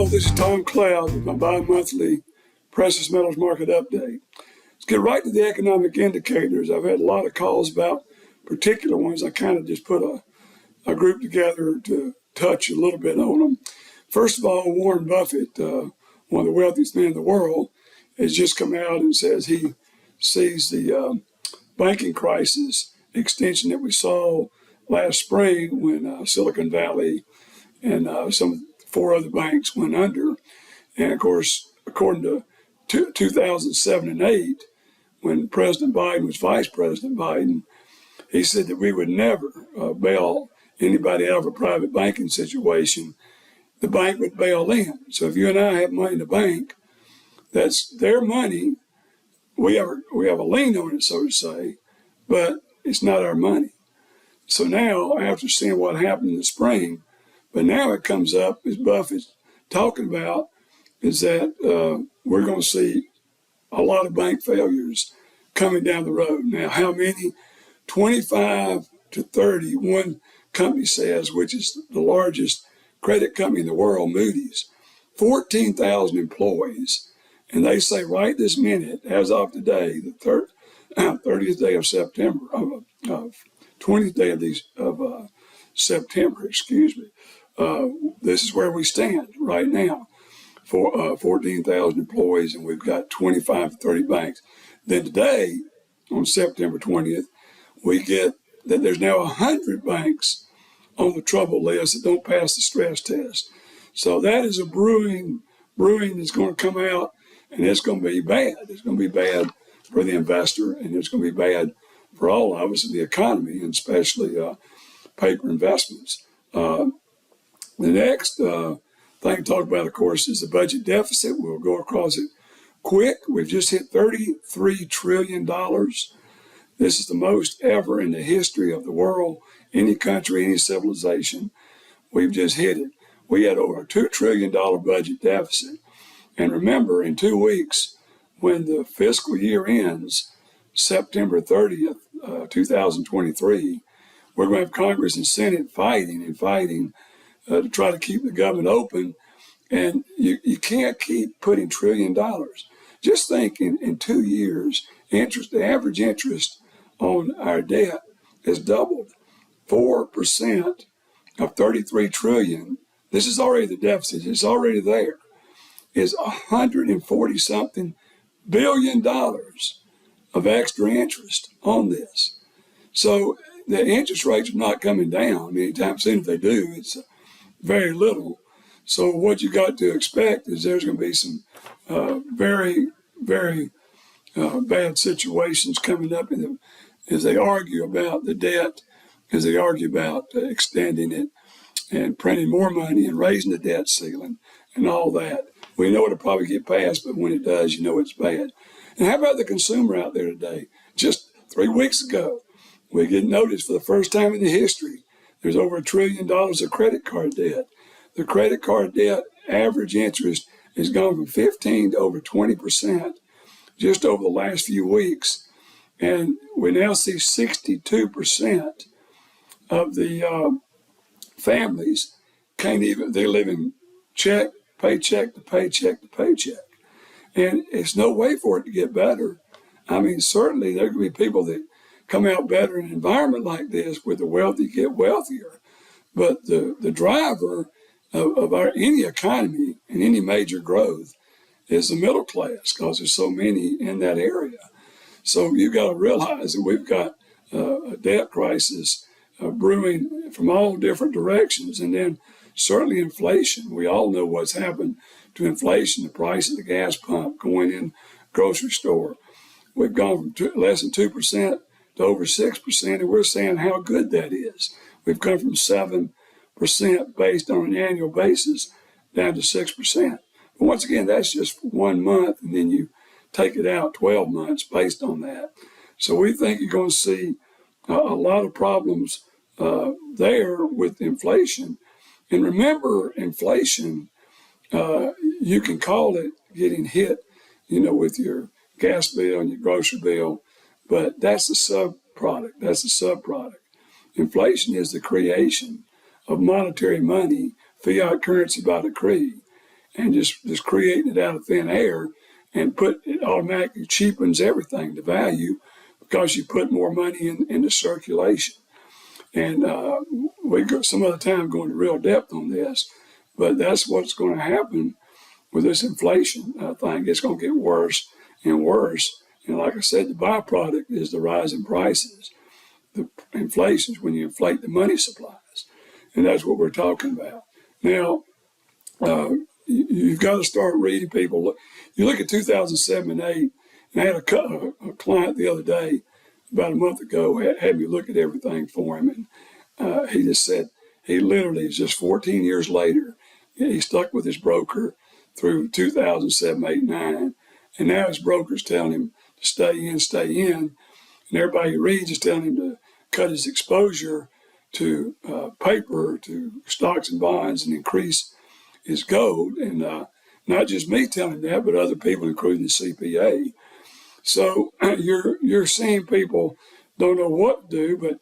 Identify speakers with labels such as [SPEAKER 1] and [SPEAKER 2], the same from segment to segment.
[SPEAKER 1] Hello, this is Tom Cloud with my bi-monthly precious metals market update. Let's get right to the economic indicators. I've had a lot of calls about particular ones. I kind of just put a group together to touch a little bit on them. First of all, Warren Buffett, one of the wealthiest men in the world, has just come out and says he sees the banking crisis extension that we saw last spring when Silicon Valley and some 4 other banks went under. And of course, according to 2007 and 8, when President Biden was Vice President Biden, he said that we would never bail anybody out of a private banking situation. The bank would bail in. So if you and I have money in the bank, that's their money. We have a lien on it, so to say, but it's not our money. So now, after seeing what happened in the spring, but now it comes up, as Buffett's talking about, is that we're going to see a lot of bank failures coming down the road. Now, how many? 25 to 30, one company says, which is the largest credit company in the world, Moody's, 14,000 employees. And they say right this minute, as of today, the 30th day of September, 20th day of September, this is where we stand right now for 14,000 employees, and we've got 25 to 30 banks. Then today, on September 20th, we get that there's now 100 banks on the trouble list that don't pass the stress test. So that is a brewing that's going to come out, and it's going to be bad. It's going to be bad for the investor, and it's going to be bad for all of us in the economy, and especially paper investments. The next thing to talk about, of course, is the budget deficit. We'll go across it quick. We've just hit $33 trillion. This is the most ever in the history of the world, any country, any civilization. We've just hit it. We had over a $2 trillion budget deficit. And remember, in 2 weeks, when the fiscal year ends, September 30th, 2023, we're going to have Congress and Senate fighting to try to keep the government open. And you can't keep putting $1 trillion. Just think in 2 years, the average interest on our debt has doubled. 4% of 33 trillion. This is already the deficit. It's already there. Is 140 something billion dollars of extra interest on this. So the interest rates are not coming down anytime soon. If they do, it's very little. So what you got to expect is there's going to be some very, very bad situations coming up as they argue about the debt, as they argue about extending it and printing more money and raising the debt ceiling and all that. We know it'll probably get passed, but when it does, you know it's bad. And how about the consumer out there today? Just 3 weeks ago, we get noticed for the first time in the history, there's over $1 trillion of credit card debt. The credit card debt average interest has gone from 15 to over 20% just over the last few weeks. And we now see 62% of the families they're living paycheck to paycheck to paycheck. And it's no way for it to get better. I mean, certainly there can be people that come out better in an environment like this where the wealthy get wealthier. But the driver of any economy and any major growth is the middle class, because there's so many in that area. So you've got to realize that we've got a debt crisis brewing from all different directions. And then certainly inflation. We all know what's happened to inflation, the price of the gas pump going in grocery store. We've gone from less than 2% to over 6%, and we're saying how good that is. We've come from 7% based on an annual basis down to 6%. But once again, that's just 1 month, and then you take it out 12 months based on that. So we think you're going to see a lot of problems there with inflation. And remember, inflation, you can call it getting hit, with your gas bill and your grocery bill, but that's the subproduct. Inflation is the creation of monetary money, fiat currency by decree. and just creating it out of thin air, and it automatically cheapens everything, the value, because you put more money into circulation. And we got some other time going to real depth on this, but that's what's going to happen with this inflation. I think it's going to get worse and worse. And like I said, the byproduct is the rise in prices. The inflation is when you inflate the money supplies. And that's what we're talking about. Now, you've got to start reading people. You look at 2007 and 8, and I had a client the other day, about a month ago, had me look at everything for him. And he just said, he literally is just 14 years later, he stuck with his broker through 2007, 8, 9. And now his broker's telling him to stay in. And everybody he reads is telling him to cut his exposure to paper, to stocks and bonds, and increase his gold. And not just me telling him that, but other people, including the CPA. So you're seeing people don't know what to do, but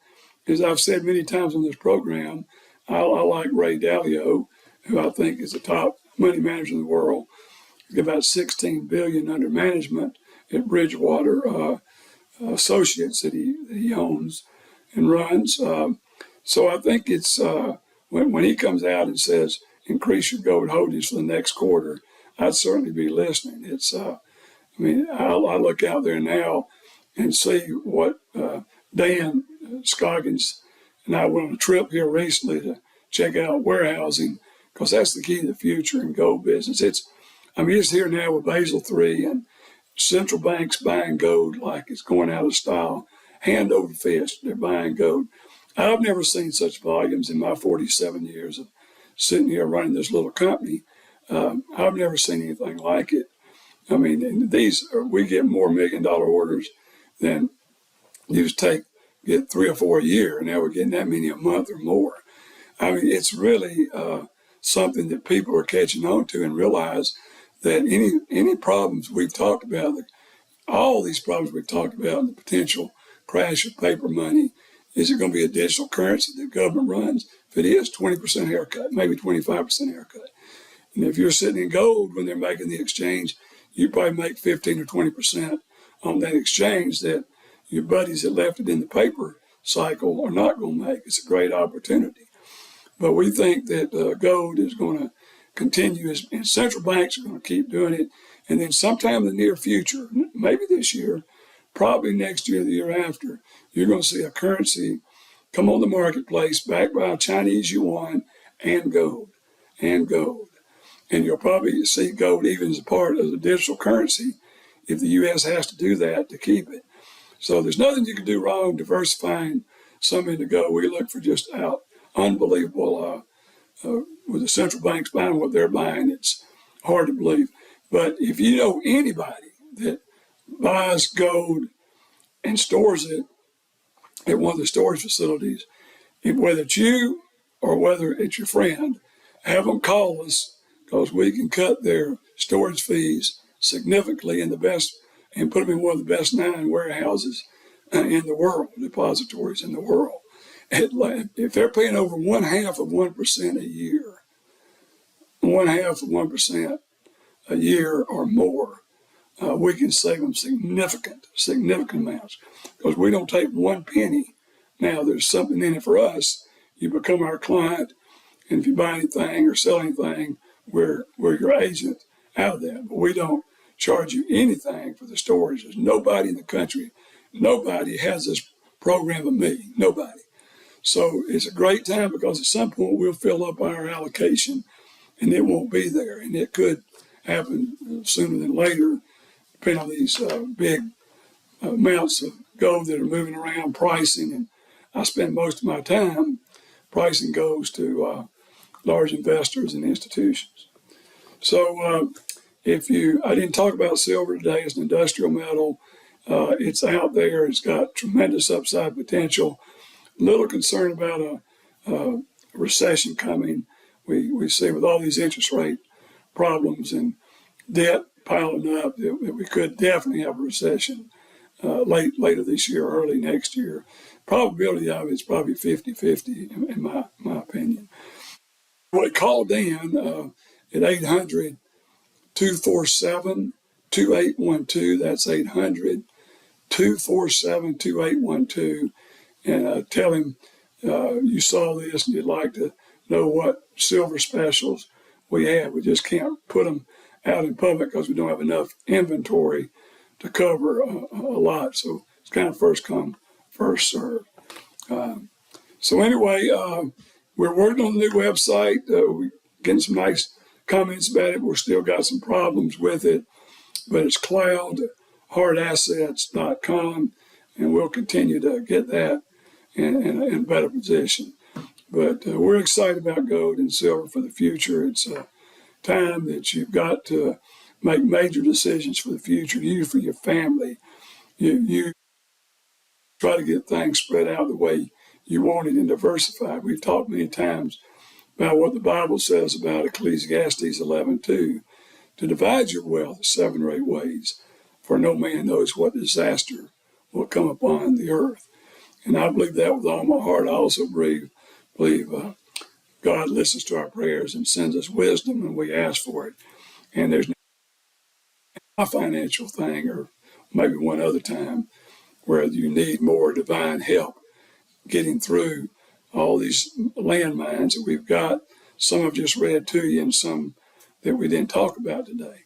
[SPEAKER 1] as I've said many times on this program, I like Ray Dalio, who I think is the top money manager in the world. He's got about $16 billion under management at Bridgewater Associates that he owns and runs. So I think it's when he comes out and says increase your gold holdings for the next quarter, I'd certainly be listening. It's I look out there now and see what Dan Scoggins and I went on a trip here recently to check out warehousing, because that's the key to the future in gold business. It's here now with Basel III and central banks buying gold like it's going out of style, hand over fist. They're buying gold. I've never seen such volumes in my 47 years of sitting here running this little company. I've never seen anything like it. We get more $1 million orders than get 3 or 4 a year, and now we're getting that many a month or more. It's really something that people are catching on to and realize that any problems we've talked about, all these problems we've talked about, and the potential crash of paper money, is it going to be a digital currency that government runs? If it is, 20% haircut, maybe 25% haircut. And if you're sitting in gold when they're making the exchange, you probably make 15 or 20% on that exchange that your buddies that left it in the paper cycle are not going to make. It's a great opportunity. But we think that gold is going to continue, and central banks are going to keep doing it. And then sometime in the near future, maybe this year, probably next year, the year after, you're going to see a currency come on the marketplace backed by Chinese yuan and gold. And you'll probably see gold even as a part of the digital currency if the U.S. has to do that to keep it. So there's nothing you can do wrong diversifying some into gold. We look for just unbelievable with the central banks buying what they're buying. It's hard to believe. But if you know anybody that buys gold and stores it at one of the storage facilities, whether it's you or whether it's your friend, have them call us, because we can cut their storage fees significantly and put them in one of the best 9 warehouses in the world, depositories in the world. If they're paying over 0.5% a year, 0.5% a year or more, we can save them significant amounts, because we don't take 1 penny. Now, there's something in it for us. You become our client, and if you buy anything or sell anything, we're your agent out of that. But we don't charge you anything for the storage. There's nobody in the country, nobody has this program but me, nobody. So it's a great time, because at some point we'll fill up our allocation and it won't be there. And it could happen sooner than later, depending on these big amounts of gold that are moving around pricing. And I spend most of my time pricing goes to large investors and institutions. So I didn't talk about silver today. It's an industrial metal. It's out there. It's got tremendous upside potential. Little concerned about a recession coming. We see with all these interest rate problems and debt piling up that we could definitely have a recession later this year, early next year. Probability of it's probably 50-50 in my opinion. We called Dan at 800 800-247-2812. That's 800-247-2812. And tell him you saw this and you'd like to know what silver specials we have. We just can't put them out in public because we don't have enough inventory to cover a lot. So it's kind of first come, first serve. So anyway, we're working on the new website. We're getting some nice comments about it. We're still got some problems with it, but it's cloudhardassets.com, and we'll continue to get that in a better position. But we're excited about gold and silver for the future. It's a time that you've got to make major decisions for the future, you, for your family. You try to get things spread out the way you want it and diversified. We've talked many times about what the Bible says about Ecclesiastes 11:2, to divide your wealth 7 or 8 ways, for no man knows what disaster will come upon the earth. And I believe that with all my heart. I also believe God listens to our prayers and sends us wisdom when we ask for it. And there's not a financial thing, or maybe one other time, where you need more divine help getting through all these landmines that we've got. Some I've just read to you and some that we didn't talk about today.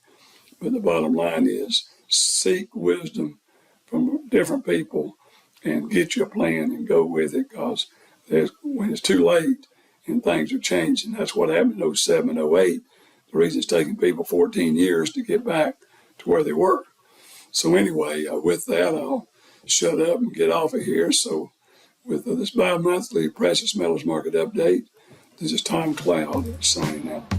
[SPEAKER 1] But the bottom line is seek wisdom from different people and get your plan and go with it, because when it's too late and things are changing, that's what happened in 07, 08. The reason it's taking people 14 years to get back to where they were. So anyway, with that, I'll shut up and get off of here. So with this bi-monthly precious metals market update, this is Tom Cloud signing out.